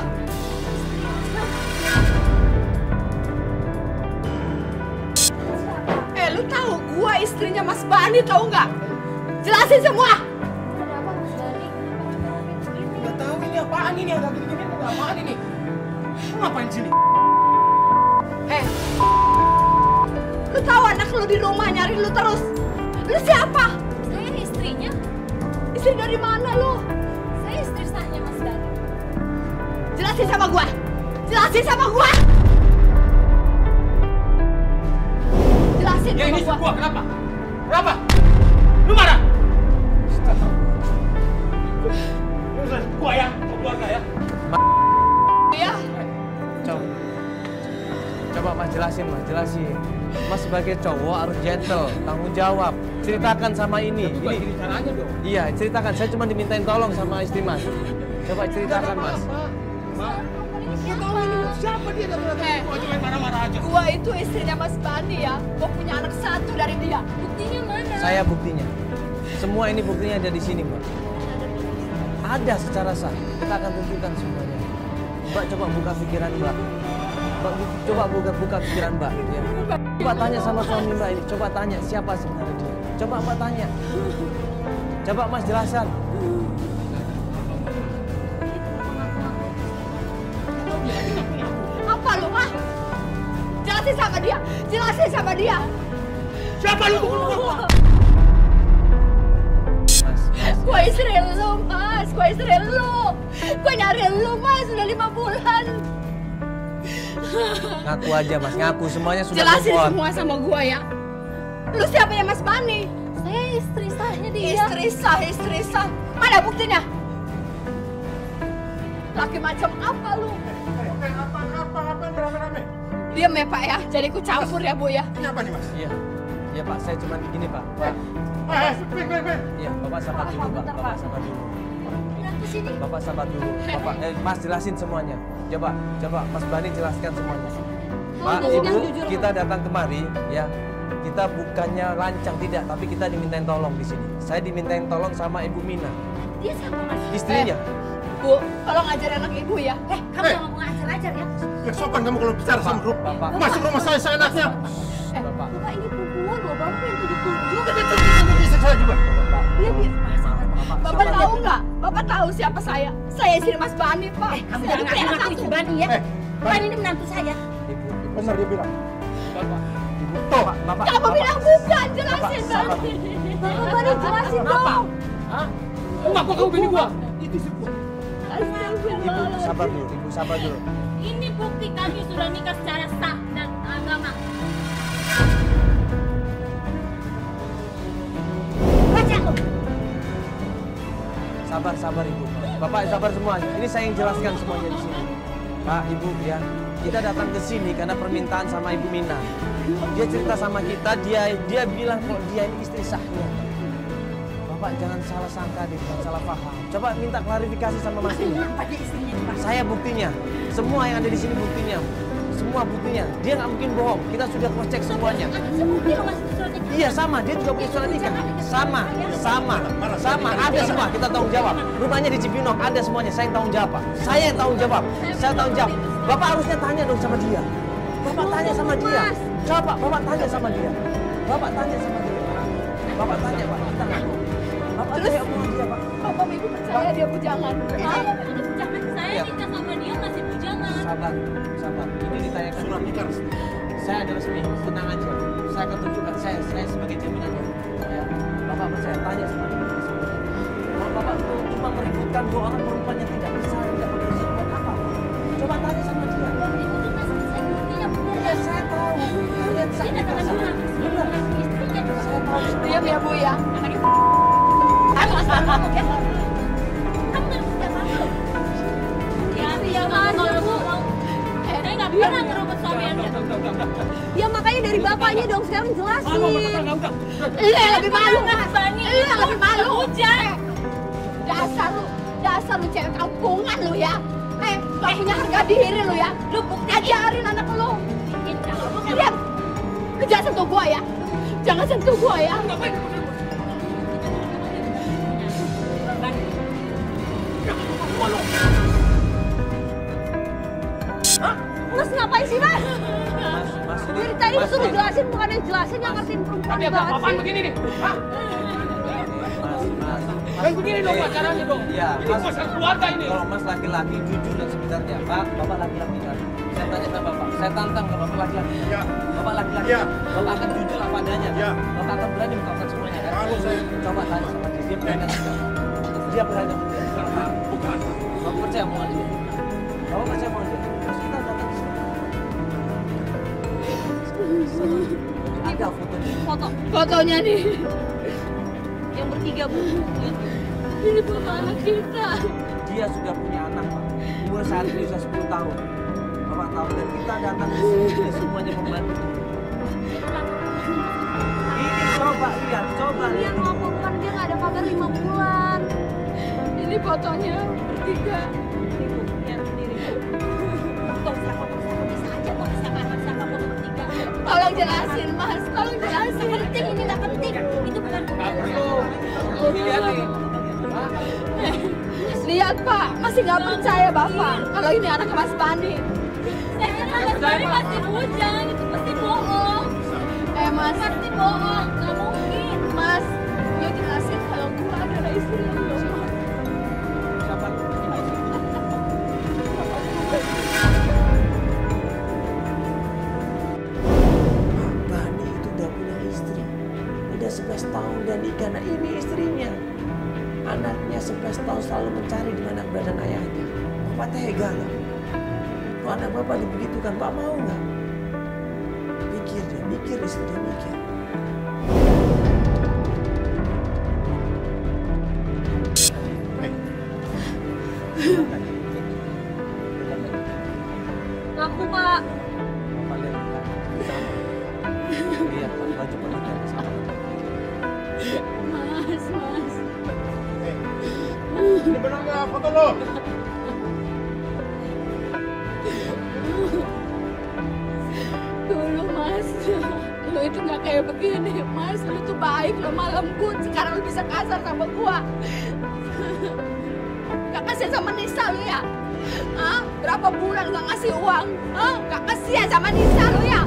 Lu tahu gua istrinya Mas Bani, tahu nggak? Jelasin semua! Ada apa Mas Bani? Kenapa begini? Nggak tahu ini apaan ini, agak gini-gini, apaan ini? Lu ngapain sini? Lu tahu anak lu di rumah nyari lu terus. Lu siapa? Saya istrinya. Istri dari mana lu? Saya istri sahnya Mas Bani. Jelasin sama gua. Jelasin sama gua. Jelasin Ya sama ini gua. gua, kenapa? Kenapa? Lu mana? Gua ya, keluarga ya. Ya. Coba Mas jelasin. Mas sebagai cowok harus gentle, tanggung jawab. Ceritakan sama ini. Ini caranya dong. Iya, ceritakan. Saya cuma dimintain tolong sama istri Mas. Coba ceritakan Mas. Gua tahu ini siapa dia dari gua cuma marah-marah aja. Gua itu istrinya Mas Bani ya. Gua punya anak satu dari dia. Buktinya mana? Saya buktinya. Semua ini buktinya ada di sini, Mbak. Ada secara sah. Kita akan tunjukkan semuanya. Mbak coba buka pikiran Mbak. Mbak coba buka pikiran Mbak. Ya. Coba tanya sama suami Mbak ini. Coba tanya siapa sebenarnya dia. Coba Mbak tanya. Coba Mas jelaskan. Apa lu, Mah? Jelasin sama dia. Jelasin sama dia. Siapa lu? Gua istri lu, Mas. Gua istri lu. Gua nyari lu, Mas. Sudah 5 bulan. Ngaku aja Mas, ngaku semuanya sudah Jelasin telepon. semua sama gua ya. Lu siapa ya Mas Bani? Saya istri sahnya dia. Istri sah. Mana buktinya? Laki macam apa lu? Apa rame-rame? Diam ya Pak ya, jadi ku campur ya Bu ya. Ini apa nih Mas? Iya. Iya Pak, saya cuma begini Pak. Pak. Ben. Iya, Bapak sabar dulu Pak. Bapak sabar dulu. Ke sini. Bapak sabar dulu. Bapak, Mas jelasin semuanya. Coba Mas Bani jelaskan semuanya. Pak, Ibu, kita datang kemari ya. Kita bukannya lancang tidak, tapi kita dimintain tolong di sini. Saya dimintain tolong sama Ibu Mina, Dia siapa Mas? istrinya. Bu, tolong ajar anak Ibu ya. Kamu jangan ngomong ajar-ajar ya. Ya sopan kamu kalau bicara sama grup. Bapak. Masuk rumah saya seenaknya. Bapak. Bapak ini perempuan loh, Bapak yang tujuh-tujuh. Itu istri saya juga. Dia Bapak tahu nggak? Bapak tahu siapa saya? Saya istri Mas Bani, Pak. Kamu Saya jangan punya anak ngaku satu. Bani ya. Bani ini menantu saya. Benar dia bilang. Tuh, Bapak. Kamu bilang bukan, jelasin sabar. Bani. Bapak Bani jelasin dong. Hah? Kenapa kamu bini gua? Itu istri gua. Ibu sabar dulu, Ibu sabar dulu. Ini bukti kami sudah nikah secara sah dan agama. Baca lu. Sabar Ibu. Bapak sabar semua. Ini saya yang jelaskan semuanya di sini. Pak, Ibu ya. Kita datang ke sini karena permintaan sama Ibu Mina. Dia cerita sama kita, dia bilang kalau dia ini istri sahnya. Bapak jangan salah sangka, jangan salah paham. Coba minta klarifikasi sama Mas ini. Nampak dia istrinya di pasar. Saya buktinya. Semua yang ada di sini buktinya. semua buktinya. Dia nggak mungkin bohong. Kita sudah cross check semuanya. Iya sama, dia juga punya surat nikah. Sama. Ada semua, kita tanggung jawab. Rumahnya di Cibinong, ada semuanya. Saya yang tanggung jawab, Pak. Saya yang tanggung jawab. Saya tanggung jawab. Bapak harusnya tanya dong sama dia. Bapak tanya sama dia. Coba Bapak tanya sama dia. Bapak tanya sama dia. Bapak tanya, Pak. Kita nggak mau. Bapak Terus? tanya sama dia, Pak. Bapak Ibu percaya dia bujangan? Saya nikah sama dia masih bujangan. Sabar. Ini ditanyakan. Surat nikah resmi. Saya ada resmi, tenang aja. Saya akan tunjukkan saya sebagai jaminannya. Ya, Bapak percaya, tanya sama dia. Kalau Bapak itu cuma meributkan dua orang perempuan yang tidak bisa, tidak berusaha buat apa? Coba tanya sama dia. Ya, saya tahu. Kalian sakit rasa. Benar. Saya tahu. Diam ya Bu ya. Ya makanya dari bapaknya dong sekarang jelasin. Iya lebih malu kan? Iya lebih malu. Hujan. Dasar lu cewek kampungan lu ya. Gak punya harga diri lu ya. Lu ajarin anak lu. Diam. Jangan sentuh gua ya. Jangan sentuh gua ya. Mas ngapain sih mas? Mas, Dari tadi disuruh jelasin bukannya jelasin yang ngertiin perempuan banget sih. begini nih? Hah? Mas, begini dong Pak caranya dong. Iya, Ini masalah keluarga ini. Kalau Mas laki-laki jujur dan sebenarnya, Pak, Bapak laki-laki kan? Saya tanya sama Bapak, saya tantang ke Bapak laki-laki. Ya. Bapak laki-laki, Ya. Bapak akan jujur apa adanya kan? Ya. Bapak akan berani mengungkapkan semuanya kan? Kalau saya Coba tanya sama dia, dia berani atau tidak? Dia berani atau tidak? bukan. Bapak percaya omongan dia? Bapak percaya omongan dia? Terus kita datang ke sini. Ada fotonya. Fotonya nih. Yang bertiga bu. Ini bapak anak kita. Dia sudah punya anak, Pak. Umur saat ini sudah 10 tahun. Bapak tahu, dan kita datang ke sini, dia semuanya membantu. Ini coba lihat, coba Dia lihat. melaporkan dia nggak ada kabar 5 bulan. Ini fotonya bertiga. Ibu lihat sendiri. Tuh siapa bisa aja kok bisa foto bertiga. Tolong jelasin Mas, tolong jelasin. Penting ini nggak penting. Itu bukan. Dilihat nih. Lihat Pak, masih nggak percaya Bapak kalau ini anak Mas Bani. Saya kira Mas Bani pasti bujang, itu pasti bohong. Mas, Pasti bohong, nggak mungkin. Mas, gue jelasin kalau gue adalah istri lu. Siapa? Bani itu udah punya istri. Udah 11 tahun dan nikah. Nah ini istrinya. Anaknya 11 tahun selalu mencari di mana keberadaan ayahnya. Bapak tega nggak? Kalau anak Bapak dibegitukan, Pak mau nggak? Mikir istri dia mikir. Ngaku pak. Bapak lihat sama. Lihat Pak, baju pernikahan sama. Mas. Ini benar nggak foto lo? Dulu Mas, lu itu nggak kayak begini Mas. Lu tuh baik, lu malam lembut. Sekarang lu bisa kasar sama gua. Gak kasihan sama Nisa lu ya? Hah? Berapa bulan gak ngasih uang? Hah? Gak kasihan sama Nisa lu ya?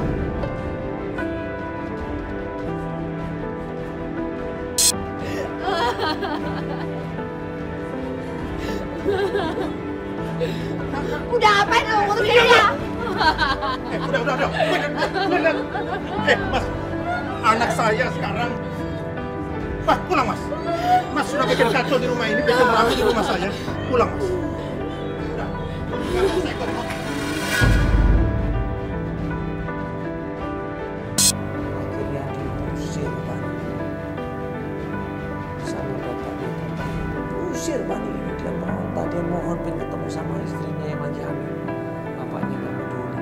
Udah apain lu ngurusin dia? Udah. Mas, anak saya sekarang. Mas, pulang Mas. Mas sudah bikin kacau di rumah ini, bikin rame di rumah saya. Pulang Mas. Udah. Nggak usah ikut. Akhirnya diusir Bani sama bapaknya. Diusir Bani ini, dia mohon pengen ketemu sama istrinya yang lagi hamil. Bapaknya nggak peduli.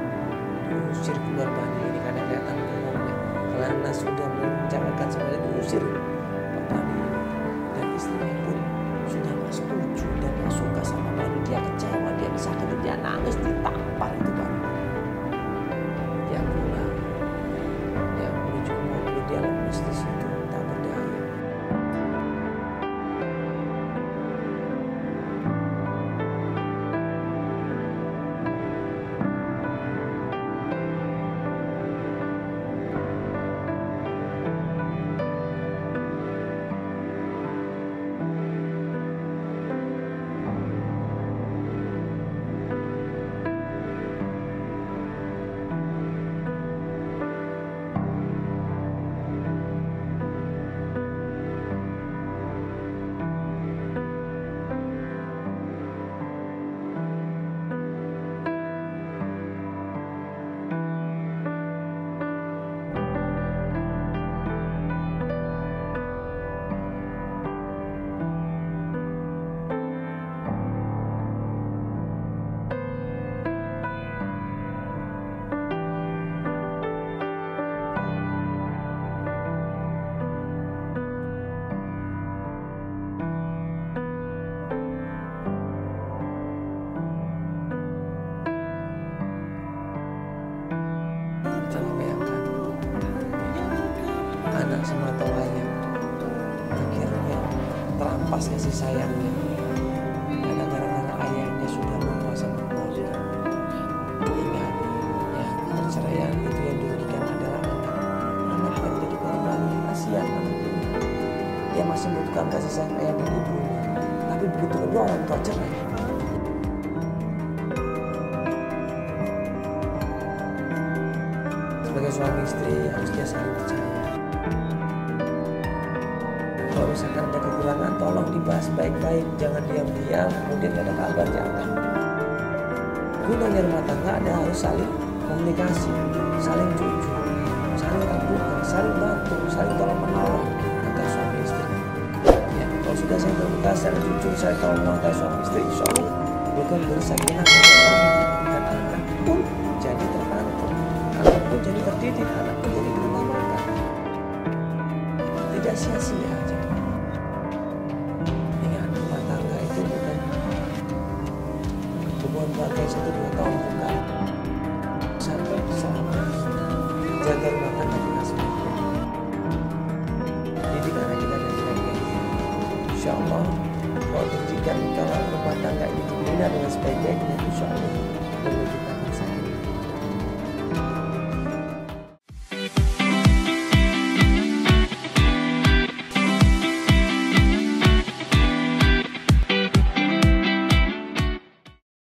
Diusir keluar Bani ini karena kelihatan bohongnya. Karena sudah menjalankan semuanya, diusir Bani ini. Dan istrinya pun sudah nggak setuju dan nggak suka sama Bani. Dia kecewa, dia sakit, dia nangis, ditampar itu Bani. semata wayang. Akhirnya terampas kasih sayangnya. Karena gara-gara ayahnya sudah lupa sama keluarga. Ingat, ya perceraian itu yang dirugikan adalah anak. Anak yang menjadi korban, kasihan anak ini. Dia masih membutuhkan kasih sayang ayah dan ibunya. Tapi begitu kedua orang tua cerai, sebagai suami istri harus dia saling percaya. Kalau misalkan ada kekurangan, tolong dibahas baik-baik, jangan diam-diam kemudian gak ada kabar, jangan. Gunanya rumah tangga ada harus saling komunikasi, saling jujur, saling terbuka, saling bantu, saling tolong menolong antar suami istri. Ya, kalau sudah saya terbuka, secara jujur, saya tolong menolong suami istri, insya Allah bukan beri sakinah dan dan anak pun jadi terbantu, anak pun jadi terdidik, anak pun jadi ditambahkan. Tidak sia-sia